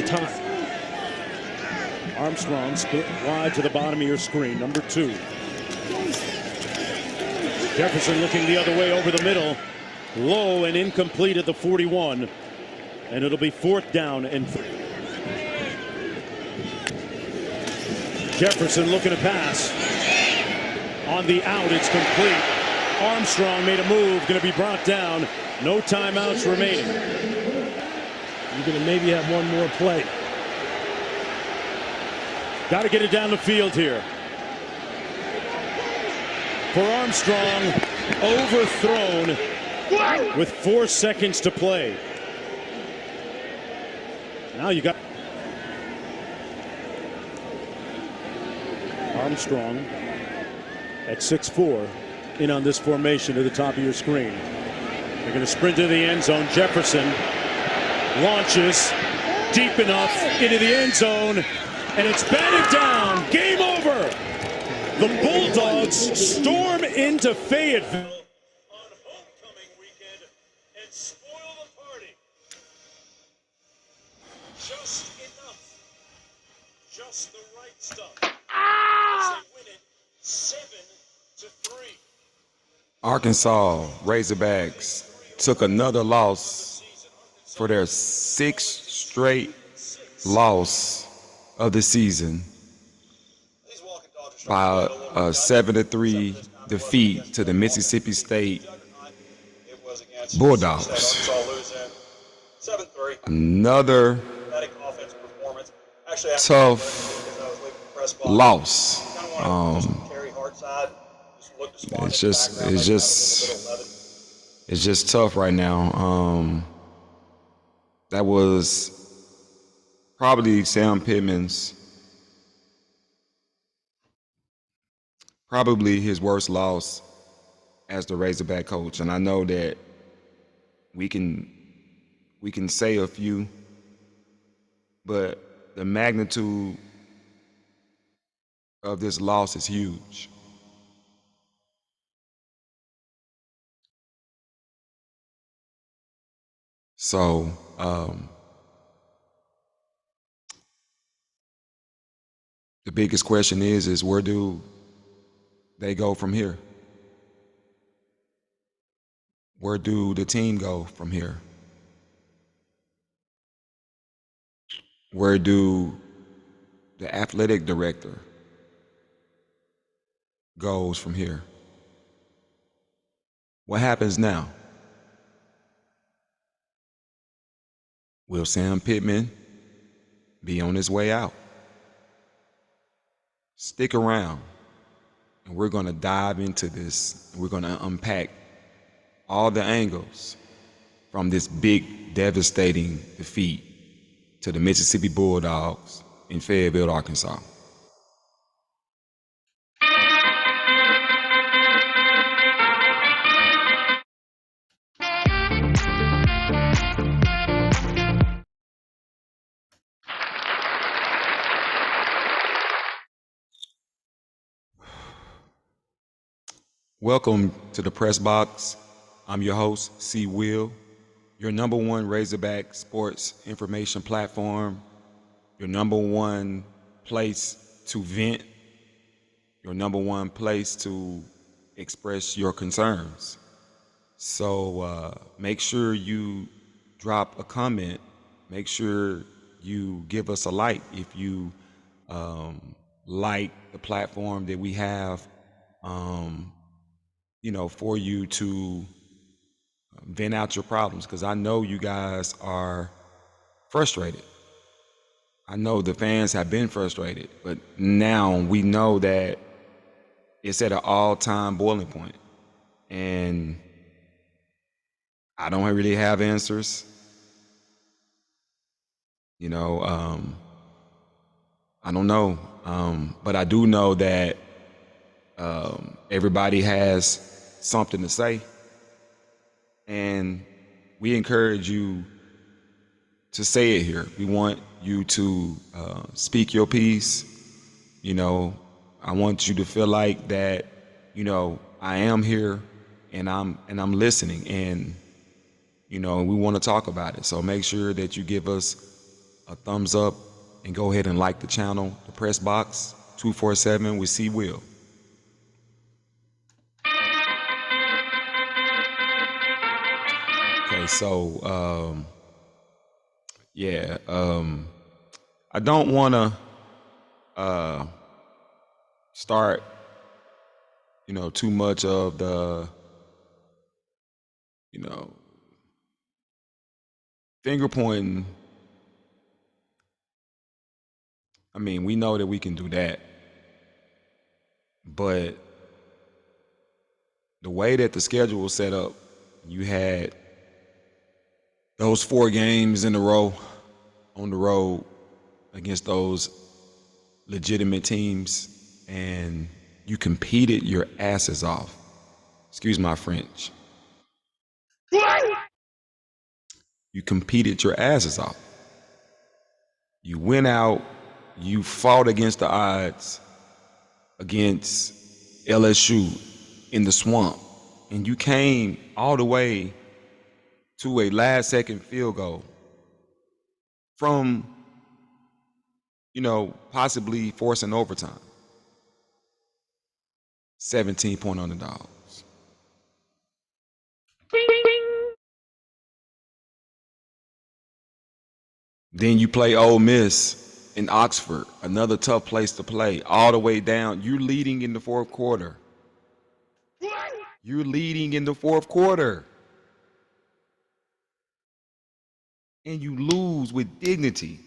Time. Armstrong split wide to the bottom of your screen. Number 2. Jefferson looking the other way over the middle. Low and incomplete at the 41. And it'll be 4th down and 3. Jefferson looking to pass. On the out, it's complete. Armstrong made a move, going to be brought down. No timeouts remaining. You're going to maybe have one more play. Got to get it down the field here. For Armstrong, overthrown with 4 seconds to play. Now you got Armstrong at 6'4", in on this formation to the top of your screen. They're going to sprint to the end zone. Jefferson launches deep enough into the end zone, and it's batted down. Game over. The Bulldogs storm into Fayetteville on homecoming weekend and spoil the party. Just enough. Just the right stuff. As they win it 7-3. Arkansas Razorbacks took another loss for their 6th straight loss of the season by a 7-3 defeat to the Mississippi State Bulldogs. Another tough loss. It's just tough right now. That was probably Sam Pittman's, probably his worst loss as the Razorback coach. And I know that we can say a few, but the magnitude of this loss is huge. So the biggest question is where do they go from here? Where do the team go from here? Where do the athletic director goes from here? What happens now? Will Sam Pittman be on his way out? Stick around, and we're going to dive into this. We're going to unpack all the angles from this big, devastating defeat to the Mississippi Bulldogs in Fayetteville, Arkansas. Welcome to the Press Box. I'm your host, Cee Will, your #1 Razorback sports information platform, your #1 place to vent, your #1 place to express your concerns. So make sure you drop a comment. Make sure you give us a like if you like the platform that we have for you to vent out your problems, because I know you guys are frustrated. I know the fans have been frustrated, but now we know that it's at an all-time boiling point. And I don't really have answers. I don't know. But I do know that everybody has something to say. And we encourage you to say it here. We want you to speak your piece. I want you to feel like that, I am here and I'm listening, and we want to talk about it. So make sure that you give us a thumbs up, and go ahead and like the channel, The Press Box 247 with Cee Will. Okay, so I don't want to start, too much of the, finger pointing. I mean, we know that we can do that, but the way that the schedule was set up, you had those 4 games in a row on the road against those legitimate teams, and you competed your asses off. Excuse my French. You competed your asses off. You went out, you fought against the odds against LSU in the swamp, and you came all the way to a last-second field goal from, possibly forcing overtime. 17-point underdogs. Then you play Ole Miss in Oxford, another tough place to play, all the way down. You're leading in the fourth quarter. You're leading in the fourth quarter. And you lose with dignity.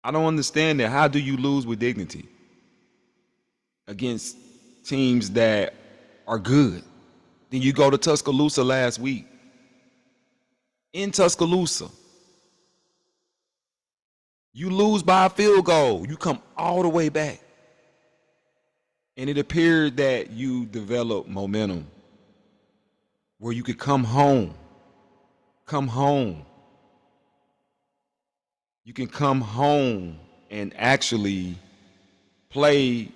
I don't understand that. How do you lose with dignity against teams that are good? Then you go to Tuscaloosa last week. In Tuscaloosa, you lose by a field goal. You come all the way back. And it appeared that you developed momentum where you could come home. Come home. You can come home and actually play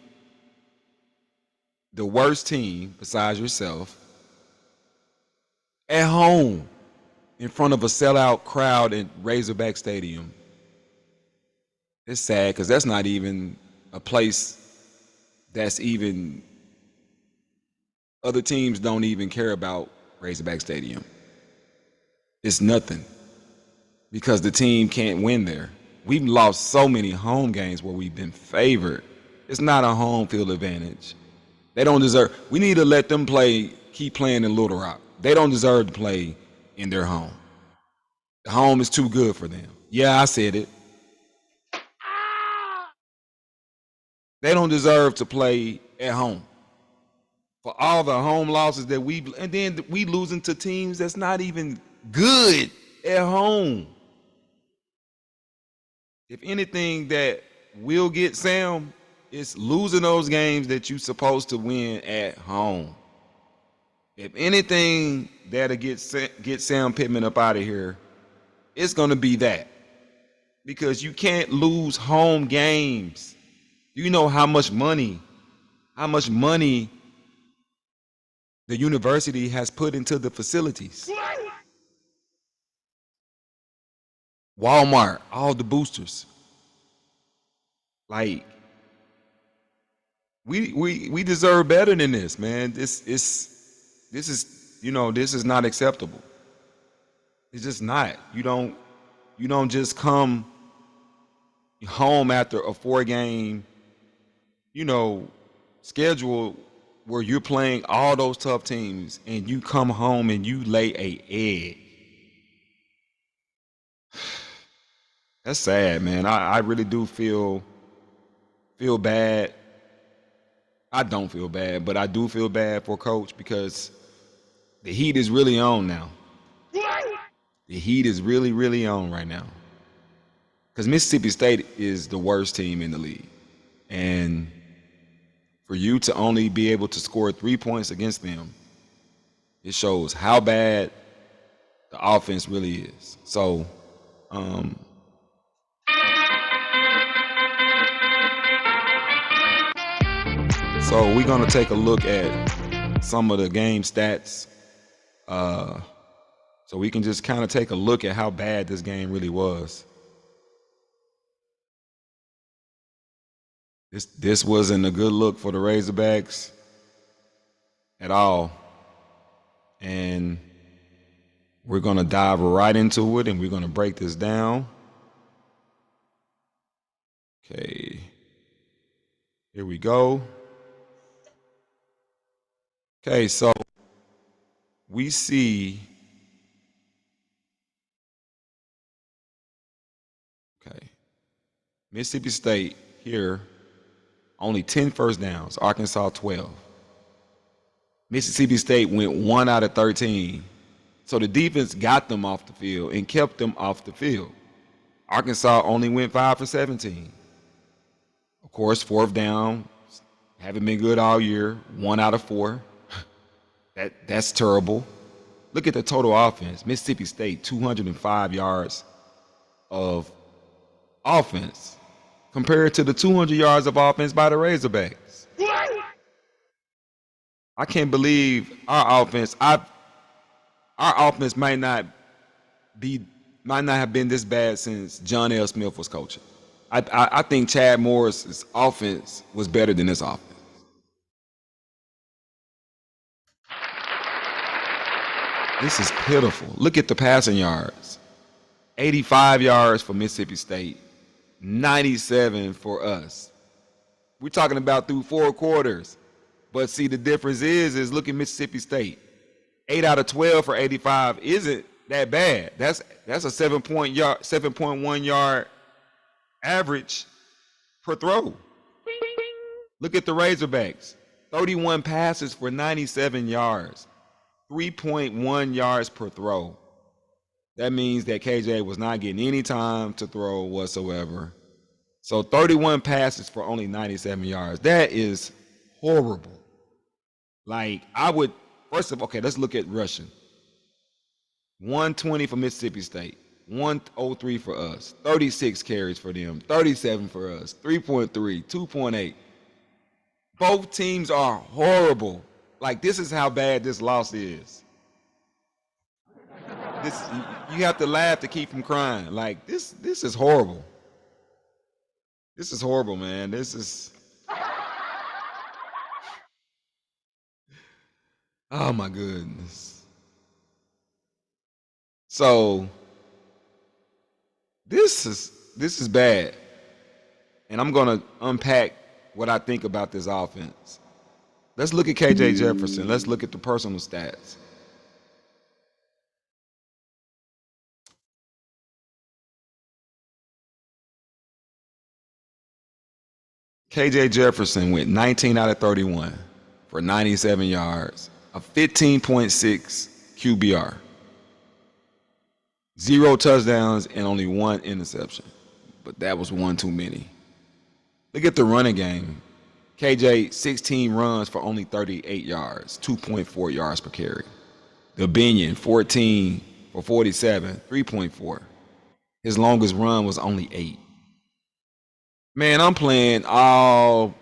the worst team besides yourself at home in front of a sellout crowd in Razorback Stadium. It's sad because that's not even a place that's even, other teams don't even care about Razorback Stadium. It's nothing because the team can't win there. We've lost so many home games where we've been favored. It's not a home field advantage. They don't deserve, we need to let them keep playing in Little Rock. They don't deserve to play in their home. The home is too good for them. Yeah, I said it. They don't deserve to play at home. For all the home losses that and then we losing to teams that's not even good at home. If anything that will get Sam, it's losing those games that you're supposed to win at home. If anything that'll get Sam Pittman up out of here, it's going to be that. Because you can't lose home games. You know how much money the university has put into the facilities. Walmart, all the boosters. Like, we deserve better than this, man. This is not acceptable. It's just not. You don't just come home after a 4-game, schedule where you're playing all those tough teams and you come home and you lay an egg. That's sad, man. I really do feel bad. I don't feel bad, but I do feel bad for Coach because the heat is really on now. The heat is really, really on right now. Because Mississippi State is the worst team in the league. And for you to only be able to score 3 points against them, it shows how bad the offense really is. So, we're going to take a look at some of the game stats. So So we can just kind of take a look at how bad this game really was. This wasn't a good look for the Razorbacks at all. And we're going to dive right into it, and we're going to break this down. Okay. Here we go. Okay, so we see, Mississippi State here, only 10 first downs, Arkansas 12. Mississippi State went 1 out of 13. So the defense got them off the field and kept them off the field. Arkansas only went 5 for 17. Of course, fourth down, haven't been good all year, 1 out of 4. That's terrible. Look at the total offense. Mississippi State, 205 yards of offense compared to the 200 yards of offense by the Razorbacks. I can't believe our offense. Our offense might not have been this bad since John L. Smith was coaching. I think Chad Morris's offense was better than this offense. This is pitiful. Look at the passing yards. 85 yards for Mississippi State, 97 for us. We're talking about through 4 quarters. But see, the difference is look at Mississippi State. 8 out of 12 for 85 isn't that bad. That's a 7.1 yard average per throw. Look at the Razorbacks. 31 passes for 97 yards. 3.1 yards per throw. That means that KJ was not getting any time to throw whatsoever. So 31 passes for only 97 yards. That is horrible. Like, let's look at rushing. 120 for Mississippi State. 103 for us. 36 carries for them. 37 for us. 3.3, 2.8. Both teams are horrible. Like, this is how bad this loss is. You have to laugh to keep from crying. Like, this is horrible. This is horrible, man. This is. Oh my goodness. So this is bad. And I'm going to unpack what I think about this offense. Let's look at KJ Jefferson. Let's look at the personal stats. KJ Jefferson went 19 out of 31 for 97 yards, a 15.6 QBR, 0 touchdowns, and only 1 interception. But that was one too many. Look at the running game. KJ, 16 runs for only 38 yards, 2.4 yards per carry. The Binion, 14 for 47, 3.4. His longest run was only 8. Man, I'm playing all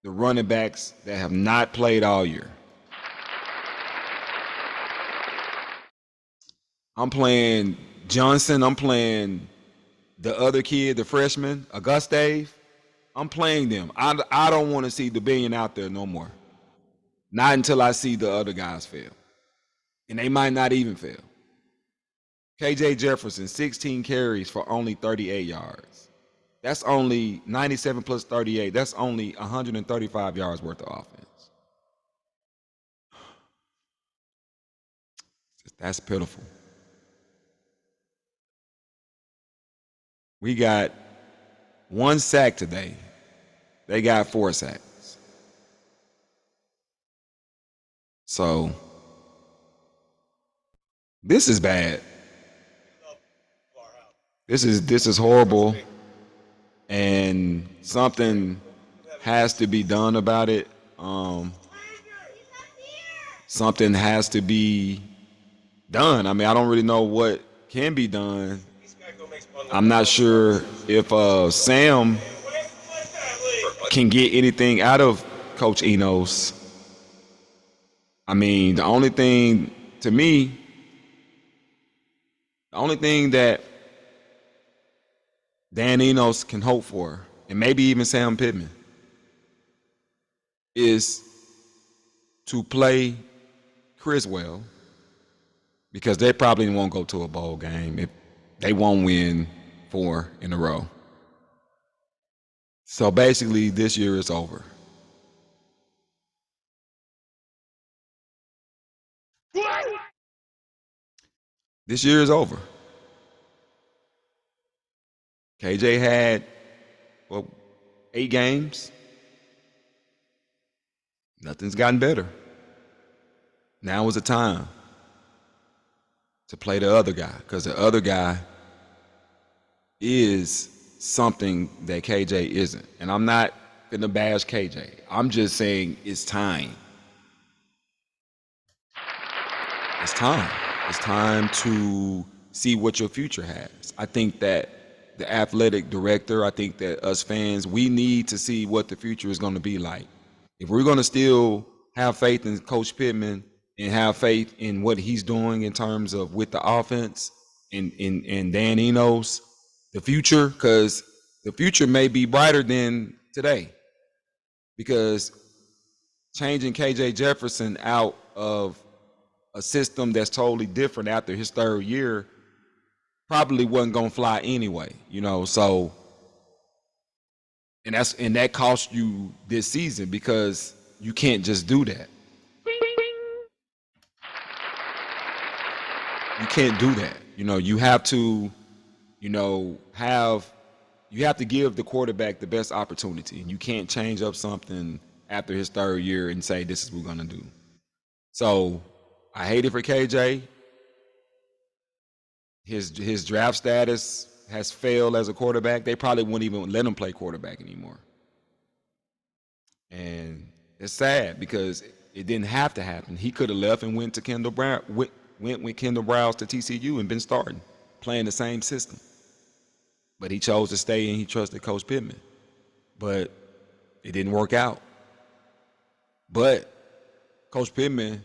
the running backs that have not played all year. I'm playing Johnson. I'm playing the other kid, the freshman, Auguste. I'm playing them. I don't want to see the Binion out there no more. Not until I see the other guys fail. And they might not even fail. KJ Jefferson, 16 carries for only 38 yards. That's only 97 plus 38. That's only 135 yards worth of offense. That's pitiful. We got 1 sack today. They got 4 sacks. So this is bad. This is horrible. And something has to be done about it. Something has to be done. I mean, I don't really know what can be done. I'm not sure if Sam can get anything out of Coach Enos. I mean, the only thing to me The only thing that Dan Enos can hope for, and maybe even Sam Pittman, is to play Criswell, because they probably won't go to a bowl game if they won't win 4 in a row. So basically, this year is over. This year is over. KJ had 8 games. Nothing's gotten better. Now is the time to play the other guy, because the other guy is something that KJ isn't. And I'm not gonna bash KJ. I'm just saying it's time. It's time. It's time to see what your future has. I think that the athletic director, I think that us fans, we need to see what the future is going to be like. If we're going to still have faith in Coach Pittman and have faith in what he's doing in terms of with the offense and Dan Enos, the future, because the future may be brighter than today. Because changing KJ Jefferson out of a system that's totally different after his 3rd year probably wasn't gonna fly anyway, so and that cost you this season, because you can't just do that. You can't do that. You have to, you have to give the quarterback the best opportunity, and you can't change up something after his 3rd year and say this is what we're gonna do. So I hate it for KJ. His draft status has failed as a quarterback. They probably wouldn't even let him play quarterback anymore. And it's sad because it didn't have to happen. He could have left and went to Kendall Brown, went with Kendall Browse to TCU and been starting, playing the same system. But he chose to stay and he trusted Coach Pittman. But it didn't work out. But Coach Pittman,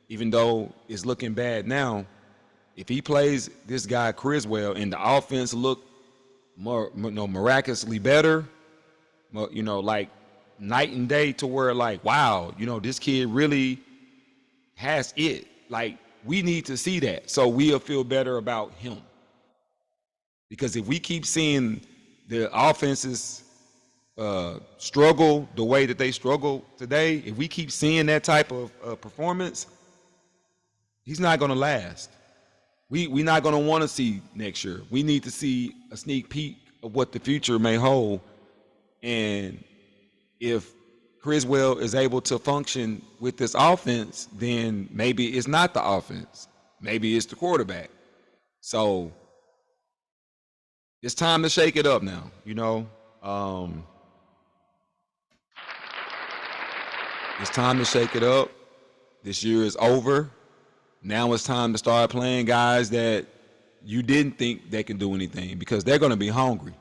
even though it's looking bad now, if he plays this guy Criswell and the offense look more, miraculously better, like night and day, to where like, wow, this kid really has it. Like, we need to see that so we'll feel better about him. Because if we keep seeing the offenses struggle the way that they struggle today, if we keep seeing that type of performance, he's not going to last. We're not going to want to see next year. We need to see a sneak peek of what the future may hold. And if Criswell is able to function with this offense, then maybe it's not the offense. Maybe it's the quarterback. So it's time to shake it up now, It's time to shake it up. This year is over. Now it's time to start playing guys that you didn't think they can do anything, because they're going to be hungry.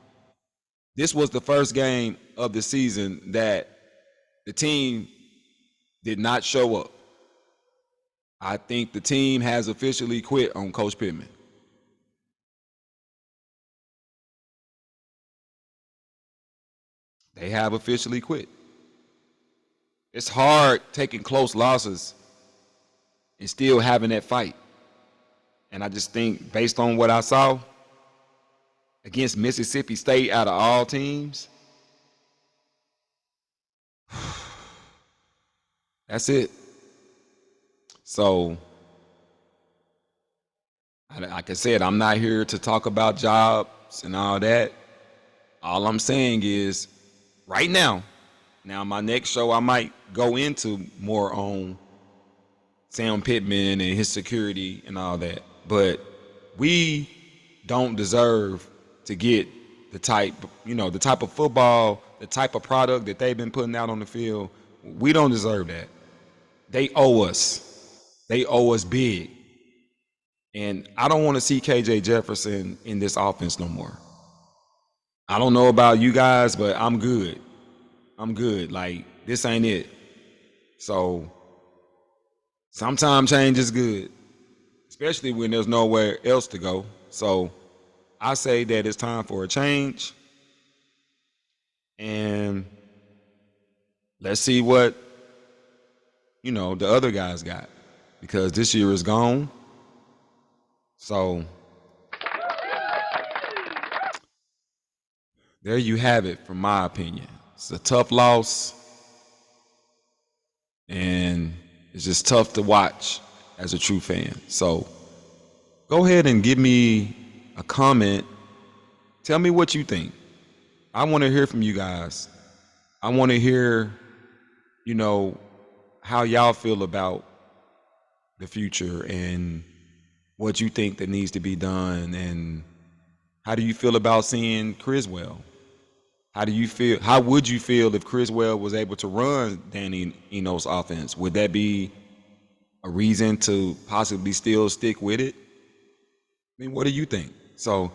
This was the first game of the season that the team did not show up. I think the team has officially quit on Coach Pittman. They have officially quit. It's hard taking close losses and still having that fight. And I just think, based on what I saw against Mississippi State out of all teams, that's it. So, like I said, I'm not here to talk about jobs and all that. All I'm saying is, right now, my next show I might go into more on Sam Pittman and his security and all that. But we don't deserve to get the type of football, the type of product that they've been putting out on the field. We don't deserve that. They owe us. They owe us big. And I don't want to see KJ Jefferson in this offense no more. I don't know about you guys, but I'm good. Like, this ain't it. So sometimes change is good, especially when there's nowhere else to go. So I say that it's time for a change, and let's see what the other guys got, because this year is gone. So there you have it, from my opinion. It's a tough loss, and it's just tough to watch as a true fan. So go ahead and give me a comment. Tell me what you think. I want to hear from you guys. I want to hear, how y'all feel about the future and what you think that needs to be done, and how do you feel about seeing Criswell? How would you feel if Criswell was able to run Danny Enos' offense? Would that be a reason to possibly still stick with it? I mean, what do you think? So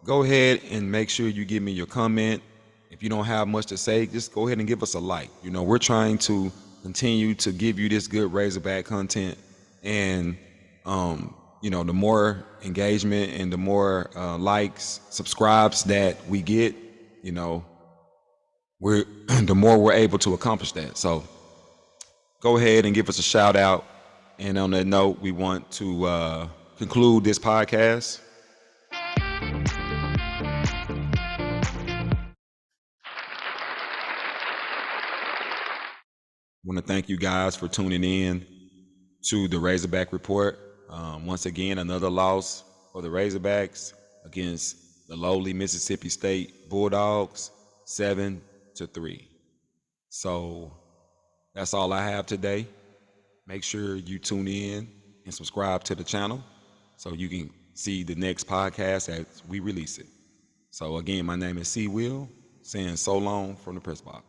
go ahead and make sure you give me your comment. If you don't have much to say, just go ahead and give us a like. We're trying to continue to give you this good Razorback content, and the more engagement and the more likes, subscribes that we get, the more we're able to accomplish that. So go ahead and give us a shout out. And on that note, we want to conclude this podcast. I want to thank you guys for tuning in to the Razorback Report. Once again, another loss for the Razorbacks against the lowly Mississippi State Bulldogs, 7-3. So that's all I have today. Make sure you tune in and subscribe to the channel so you can see the next podcast as we release it. So again, my name is Cee Will, saying so long from the press box.